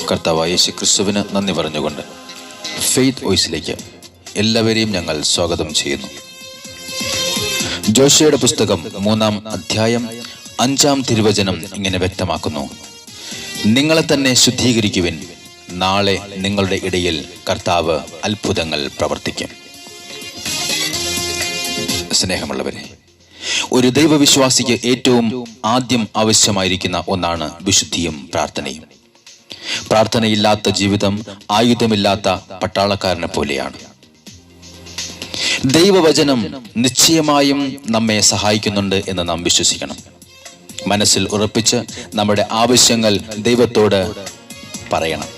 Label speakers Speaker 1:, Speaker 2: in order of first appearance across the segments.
Speaker 1: കർത്താവായ യേശു ക്രിസ്തുവിന് നന്ദി പറഞ്ഞുകൊണ്ട് ഫെയ്ത്ത് വോയിസിലേക്ക് എല്ലാവരെയും ഞങ്ങൾ സ്വാഗതം ചെയ്യുന്നു. ജോഷയുടെ പുസ്തകം 3-ാം അധ്യായം 5-ാം തിരുവചനം ഇങ്ങനെ വ്യക്തമാക്കുന്നു: നിങ്ങളെ തന്നെ ശുദ്ധീകരിക്കുവിൻ, നാളെ നിങ്ങളുടെ ഇടയിൽ കർത്താവ് അത്ഭുതങ്ങൾ പ്രവർത്തിക്കും. സ്നേഹമുള്ളവരെ, ഒരു ദൈവവിശ്വാസിക്ക് ഏറ്റവും ആദ്യം ആവശ്യമായിരിക്കുന്ന ഒന്നാണ് വിശുദ്ധിയും പ്രാർത്ഥനയും. പ്രാർത്ഥനയില്ലാത്ത ജീവിതം ആയുധമില്ലാത്ത പട്ടാളക്കാരനെ പോലെയാണ്. ദൈവവചനം നിശ്ചയമായും നമ്മെ സഹായിക്കുന്നുണ്ട് എന്ന് നാം വിശ്വസിക്കണം. മനസ്സിൽ ഉറപ്പിച്ച് നമ്മുടെ ആവശ്യങ്ങൾ ദൈവത്തോട് പറയണം.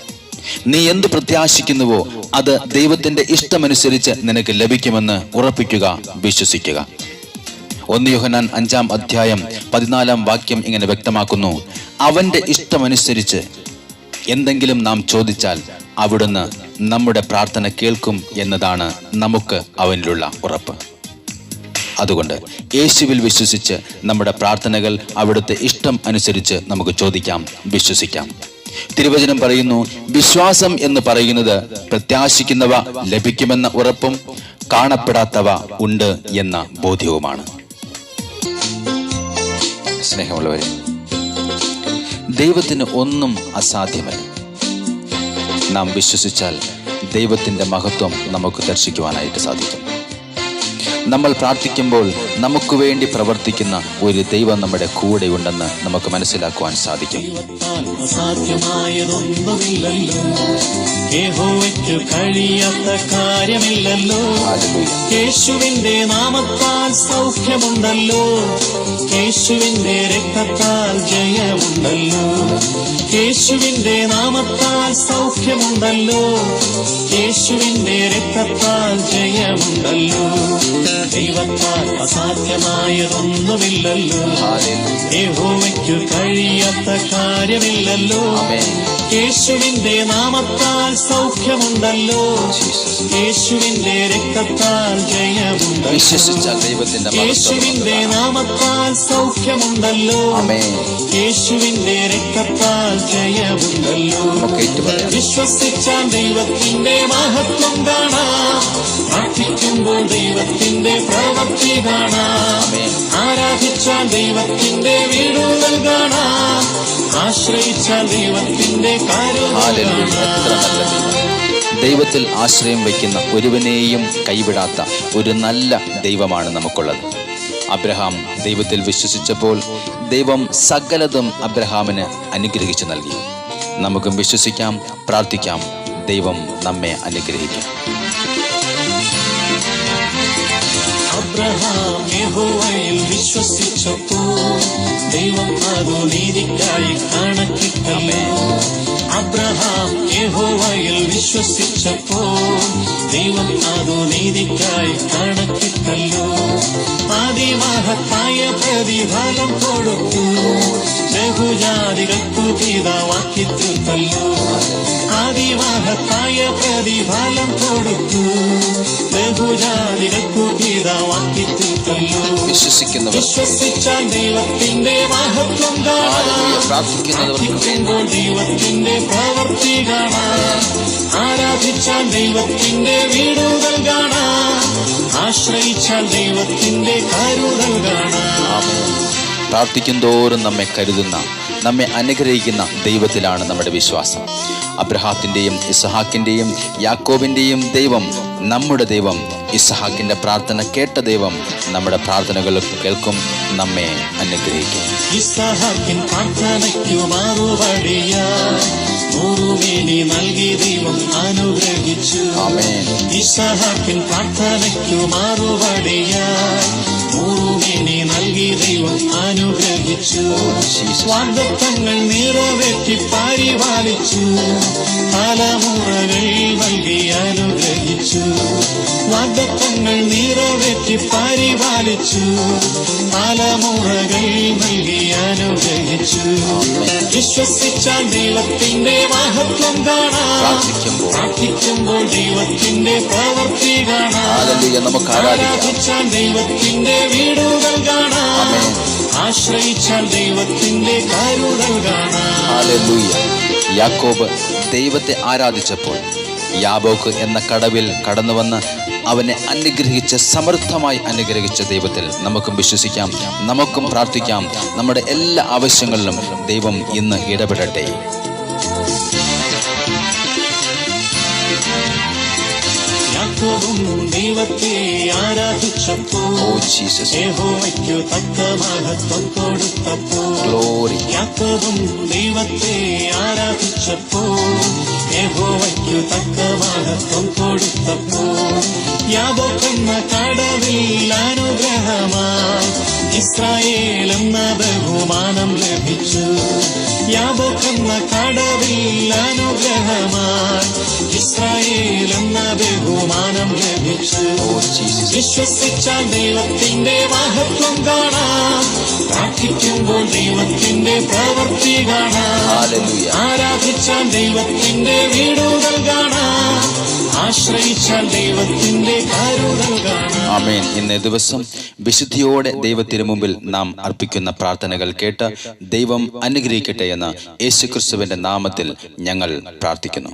Speaker 1: നീ എന്ത് പ്രത്യാശിക്കുന്നുവോ അത് ദൈവത്തിന്റെ ഇഷ്ടമനുസരിച്ച് നിനക്ക് ലഭിക്കുമെന്ന് ഉറപ്പിക്കുക, വിശ്വസിക്കുക. 1 യോഹന്നാൻ 5-ാം അധ്യായം 14-ാം വാക്യം ഇങ്ങനെ വ്യക്തമാക്കുന്നു: അവന്റെ ഇഷ്ടമനുസരിച്ച് എന്തെങ്കിലും നാം ചോദിച്ചാൽ അവിടുന്ന് നമ്മുടെ പ്രാർത്ഥന കേൾക്കും എന്നതാണ് നമുക്ക് അവനിലുള്ള ഉറപ്പ്. അതുകൊണ്ട് യേശുവിൽ വിശ്വസിച്ച് നമ്മുടെ പ്രാർത്ഥനകൾ അവിടുത്തെ ഇഷ്ടം അനുസരിച്ച് നമുക്ക് ചോദിക്കാം, വിശ്വസിക്കാം. തിരുവചനം പറയുന്നു, വിശ്വാസം എന്ന് പറയുന്നത് പ്രത്യാശിക്കുന്നവ ലഭിക്കുമെന്ന ഉറപ്പും കാണപ്പെടാത്തവ ഉണ്ട് എന്ന ബോധ്യവുമാണ്. സ്നേഹമുള്ളവരെ, ദൈവത്തിന് ഒന്നും അസാധ്യമല്ല. നാം വിശ്വസിച്ചാൽ ദൈവത്തിൻ്റെ മഹത്വം നമുക്ക് ദർശിക്കുവാനായിട്ട് സാധിക്കും. നമ്മൾ പ്രാർത്ഥിക്കുമ്പോൾ നമുക്ക് വേണ്ടി പ്രവർത്തിക്കുന്ന ഒരു ദൈവം നമ്മുടെ കൂടെ ഉണ്ടെന്ന് നമുക്ക് മനസ്സിലാക്കുവാൻ സാധിക്കും.
Speaker 2: യഹോവയ്ക്ക് കഴിയാത്ത കാര്യമില്ലല്ലോ. യേശുവിന്റെ നാമത്താൽ സൗഖ്യമുണ്ടല്ലോ, യേശുവിന്റെ രക്തത്താൽ ജയമുണ്ടല്ലോ. യേശുവിന്റെ നാമത്താൽ സൗഖ്യമുണ്ടല്ലോ, യേശുവിന്റെ രക്തത്താൽ ജയമുണ്ടല്ലോ. ദൈവത്താൽ അസാധ്യമായതൊന്നുമില്ലല്ലോ, യഹോവയ്ക്ക് കഴിയാത്ത കാര്യമില്ലല്ലോ. യേശുവിന്റെ നാമത്താൽ സൗഖ്യമുണ്ടല്ലോ, യേശുവിന്റെ രക്തത്താൽ ജയമുണ്ടല്ലോ. യേശുവിന്റെ നാമത്താൽ സൗഖ്യമുണ്ടല്ലോ, യേശുവിന്റെ രക്തത്താൽ ജയമുണ്ടല്ലോ. വിശ്വസിച്ചാൽ ദൈവത്തിന്റെ മഹത്വം കാണാം, പ്രാർത്ഥിക്കുമ്പോൾ ദൈവത്തിന്റെ പ്രവൃത്തി കാണാം, ആരാധിച്ചാൽ ദൈവത്തിന്റെ വീടുകൾ കാണാം, ആശ്രയിച്ചാൽ ദൈവത്തിന്റെ
Speaker 1: ദൈവത്തിൽ ആശ്രയം വയ്ക്കുന്ന ഒരുവനെയും കൈവിടാത്ത ഒരു നല്ല ദൈവമാണ് നമുക്കുള്ളത്. അബ്രഹാം ദൈവത്തിൽ വിശ്വസിച്ചപ്പോൾ ദൈവം സകലതും അബ്രഹാമിന് അനുഗ്രഹിച്ചു നൽകി. നമുക്കും വിശ്വസിക്കാം, പ്രാർത്ഥിക്കാം, ദൈവം നമ്മെ അനുഗ്രഹിക്കും.
Speaker 2: അബ്രഹാം യഹോവയിൽ വിശ്വസിച്ചപ്പോൾ ദൈവം അതു നീതിക്കായി കണക്കിട്ടല്ലോ. അബ്രഹാം യഹോവയിൽ വിശ്വസിച്ചപ്പോൾ ദൈവം അതു നീതിക്കായി കണക്കിട്ടല്ലോ. അതിമഹത്തായ പ്രതിഫലം കൊടുത്തു, ബഹുജാതികൾക്കു പിതാവാക്കി തീർത്തല്ലോ. അതിമഹത്തായ പ്രതിഫലം കൊടുത്തു, ബഹുജാതികൾക്കു പിതാവാക്കി തീർത്തല്ലോ. വിശ്വസിച്ചാൽ ദൈവത്തിന്റെ മഹത്വം കാണാം, പ്രാർത്ഥിക്കുമ്പോൾ ദൈവത്തിന്റെ പ്രവൃത്തി കാണാം, ആരാധിച്ചാൽ ദൈവത്തിന്റെ വീടുകൾ കാണാം, ആശ്രയിച്ചാൽ ദൈവത്തിന്റെ കരുതൽ കാണാം.
Speaker 1: പ്രാർത്ഥിക്കുന്തോറും നമ്മെ കരുതുന്ന, നമ്മെ അനുഗ്രഹിക്കുന്ന ദൈവത്തിലാണ് നമ്മുടെ വിശ്വാസം. അബ്രഹാത്തിൻ്റെയും ഇസ്ഹാക്കിൻ്റെയും യാക്കോബിൻ്റെയും ദൈവം നമ്മുടെ ദൈവം. ഇസ്ഹാക്കിൻ്റെ പ്രാർത്ഥന കേട്ട ദൈവം നമ്മുടെ പ്രാർത്ഥനകൾ കേൾക്കും, നമ്മെ അനുഗ്രഹിക്കും.
Speaker 2: ഇസ്ഹാക്കിൻ പ്രാർത്ഥനയ്ക്കു മറുപടിയായി നൂറുമേനി നൽകി ദൈവം അനുഗ്രഹിച്ചു. ഇസ്ഹാക്കിൻ പ്രാർത്ഥനയ്ക്കു മറുപടിയായി നൂറുമേനി നൽകി ദൈവം അനുഗ്രഹിച്ചു. വാഗ്ദത്തങ്ങൾ നിറവേറ്റി പരിപാലിച്ചു, തലമുറകൾ നൽകി അനുഗ്രഹിച്ചു. വാഗ്ദത്തങ്ങൾ നിറവേറ്റി പരിപാലിച്ചു, തലമുറകൾ നൽകി അനുഗ്രഹിച്ചു. വിശ്വസിച്ചാൽ ദൈവത്തിന്റെ മഹത്വം കാണാം, പ്രാർത്ഥിക്കുമ്പോൾ ദൈവത്തിന്റെ പ്രവൃത്തി കാണാം.
Speaker 1: ഹല്ലേലൂയ. നമുക്ക് ആരാധിക്കാം.
Speaker 2: ആരാധിച്ചാൽ ദൈവത്തിന്റെ വീടുകൾ കാണാം.
Speaker 1: ആമേൻ.
Speaker 2: ആശ്രയിച്ചാൽ ദൈവത്തിന്റെ കരുതൽ കാണാം.
Speaker 1: ഹല്ലേലൂയ. യാക്കോബ് ദൈവത്തെ ആരാധിച്ചപ്പോൾ യാബോക്ക് എന്ന കടവിൽ കടന്നു വന്ന് അവനെ അനുഗ്രഹിച്ച് സമൃദ്ധമായി അനുഗ്രഹിച്ച ദൈവത്തിൽ നമുക്കും വിശ്വസിക്കാം, നമുക്കും പ്രാർത്ഥിക്കാം. നമ്മുടെ എല്ലാ ആവശ്യങ്ങളിലും ദൈവം ഇന്ന് ഇടപെടട്ടെ.
Speaker 2: യാക്കോബും ദൈവത്തെ ആരാധിച്ചപ്പോൾ യഹോവയ്ക്കു തക്ക മഹത്വം കൊടുത്തപ്പോൾ.
Speaker 1: ഗ്ലോറി.
Speaker 2: യാക്കോബും ദൈവത്തെ ആരാധിച്ചപ്പോൾ യഹോവയ്ക്കു തക്ക മഹത്വം കൊടുത്തപ്പോൾ. യാബോക്കെന്ന കടവിൽ അനുഗ്രഹമായി ഇസ്രായേൽ എന്ന ബഹുമാനം ലഭിച്ചു. യാബോക്കെന്ന കടവിൽ അനുഗ്രഹമായി ഇസ്രായേൽ എന്ന ബഹുമാനം ലഭിച്ചു. വിശ്വസിച്ചാൽ ദൈവത്തിന്റെ മഹത്വം കാണാം. പ്രാർത്ഥിക്കുമ്പോൾ ദൈവത്തിന്റെ പ്രവൃത്തി കാണാം. ആരാധിച്ചാൽ ദൈവത്തിന്റെ വീടുകൾ കാണാം. ആശ്രയിച്ചാൽ ദൈവത്തിന്റെ കരുതൽ കാണാം.
Speaker 1: ആമേൻ. ഇന്നേ ദിവസം വിശുദ്ധിയോടെ ദൈവത്തിന് മുമ്പിൽ നാം അർപ്പിക്കുന്ന പ്രാർത്ഥനകൾ കേട്ട് ദൈവം അനുഗ്രഹിക്കട്ടെ എന്ന് യേശുക്രിസ്തുവിന്റെ നാമത്തിൽ ഞങ്ങൾ പ്രാർത്ഥിക്കുന്നു.